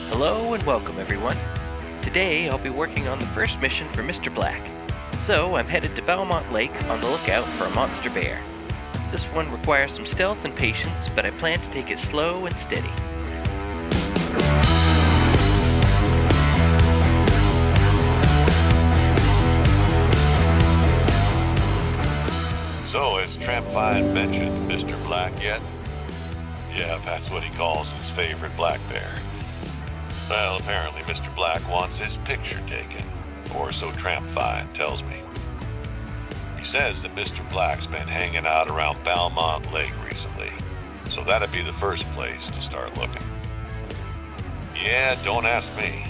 Hello and welcome everyone. Today I'll be working on the first mission for Mr. Black. So I'm headed to Balmont Lake on the lookout for a monster bear. This one requires some stealth and patience, but I plan to take it slow and steady. So, has Trampfine mentioned Mr. Black yet? Yeah, that's what he calls his favorite black bear. Well, apparently Mr. Black wants his picture taken, or so Trampfine tells me. He says that Mr. Black's been hanging out around Balmont Lake recently, so that'd be the first place to start looking. Yeah, don't ask me.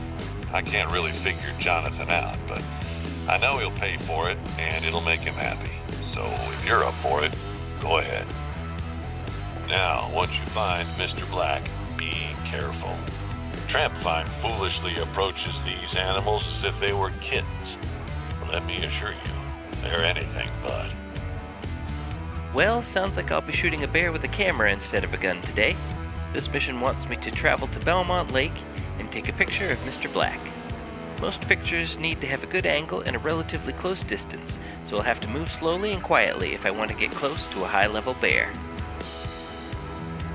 I can't really figure Jonathan out, but I know he'll pay for it, and it'll make him happy. So if you're up for it, go ahead. Now, once you find Mr. Black, be careful. Trampfine foolishly approaches these animals as if they were kittens. Let me assure you, they're anything but. Well, sounds like I'll be shooting a bear with a camera instead of a gun today. This mission wants me to travel to Belmont Lake and take a picture of Mr. Black. Most pictures need to have a good angle and a relatively close distance, so I'll have to move slowly and quietly if I want to get close to a high-level bear.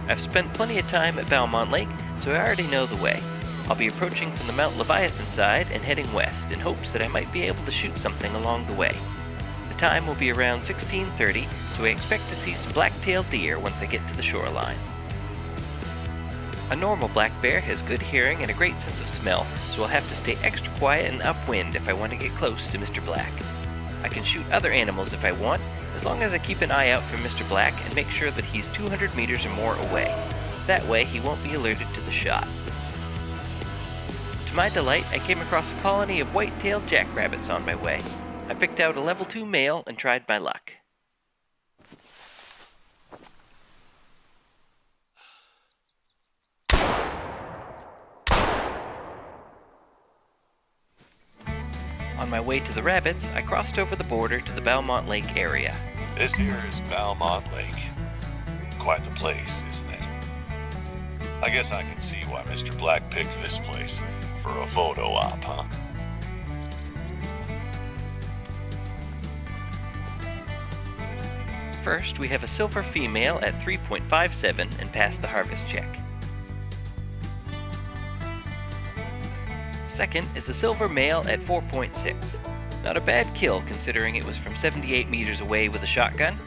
I've spent plenty of time at Balmont Lake, so I already know the way. I'll be approaching from the Mount Leviathan side and heading west in hopes that I might be able to shoot something along the way. The time will be around 16:30, so I expect to see some black-tailed deer once I get to the shoreline. A normal black bear has good hearing and a great sense of smell, so I'll have to stay extra quiet and upwind if I want to get close to Mr. Black. I can shoot other animals if I want, as long as I keep an eye out for Mr. Black and make sure that he's 200 meters or more away. That way he won't be alerted to the shot. To my delight, I came across a colony of white-tailed jackrabbits on my way. I picked out a level 2 male and tried my luck. On my way to the rabbits, I crossed over the border to the Balmont Lake area. This here is Balmont Lake. Quite the place, isn't it? I guess I can see why Mr. Black picked this place for a photo op, huh? First, we have a silver female at 3.57 and passed the harvest check. Second is a silver male at 4.6. Not a bad kill considering it was from 78 meters away with a shotgun.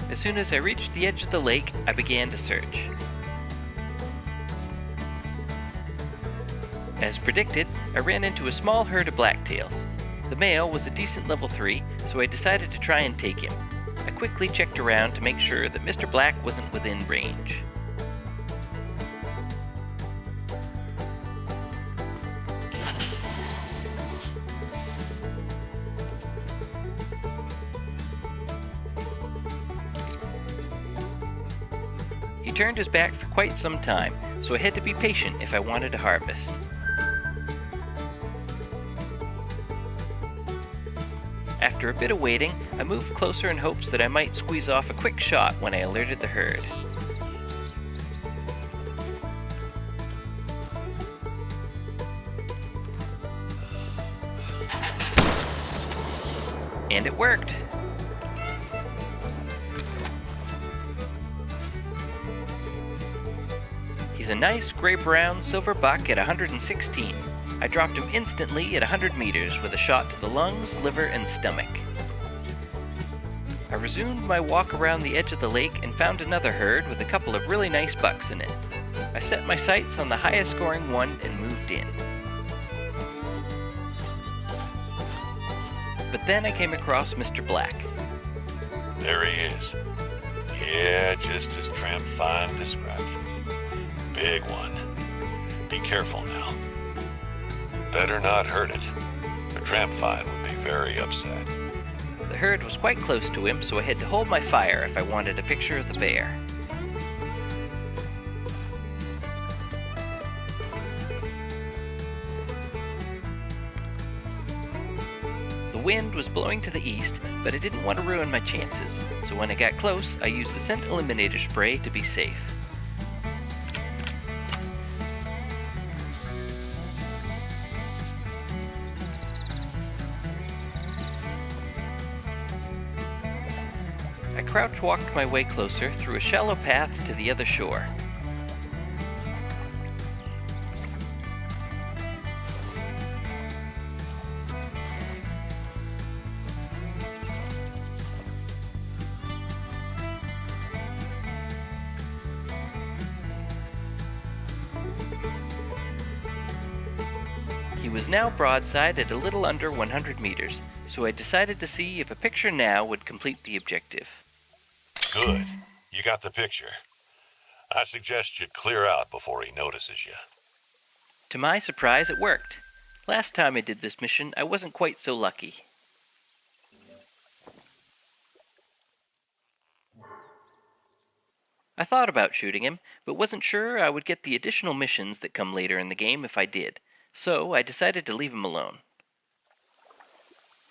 As soon as I reached the edge of the lake, I began to search. As predicted, I ran into a small herd of blacktails. The male was a decent level 3, so I decided to try and take him. I quickly checked around to make sure that Mr. Black wasn't within range. He turned his back for quite some time, so I had to be patient if I wanted to harvest. After a bit of waiting, I moved closer in hopes that I might squeeze off a quick shot when I alerted the herd. And it worked! He's a nice gray-brown silver buck at 116. I dropped him instantly at 100 meters with a shot to the lungs, liver, and stomach. I resumed my walk around the edge of the lake and found another herd with a couple of really nice bucks in it. I set my sights on the highest scoring one and moved in. But then I came across Mr. Black. There he is. Yeah, just as Trampfine described him. Big one. Be careful now. Better not hurt it. The Trampfine would be very upset. The herd was quite close to him, so I had to hold my fire if I wanted a picture of the bear. The wind was blowing to the east, but I didn't want to ruin my chances, so when I got close, I used the scent eliminator spray to be safe. crouch walked my way closer through a shallow path to the other shore. He was now broadside at a little under 100 meters, so I decided to see if a picture now would complete the objective. Good. You got the picture. I suggest you clear out before he notices you. To my surprise, it worked. Last time I did this mission, I wasn't quite so lucky. I thought about shooting him, but wasn't sure I would get the additional missions that come later in the game if I did, so I decided to leave him alone.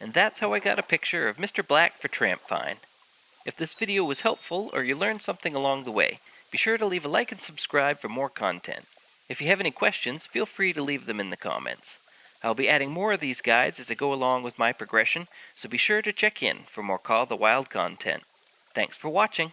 And that's how I got a picture of Mr. Black for Trampfine. If this video was helpful or you learned something along the way, be sure to leave a like and subscribe for more content. If you have any questions, feel free to leave them in the comments. I'll be adding more of these guides as I go along with my progression, so be sure to check in for more Call of the Wild content. Thanks for watching!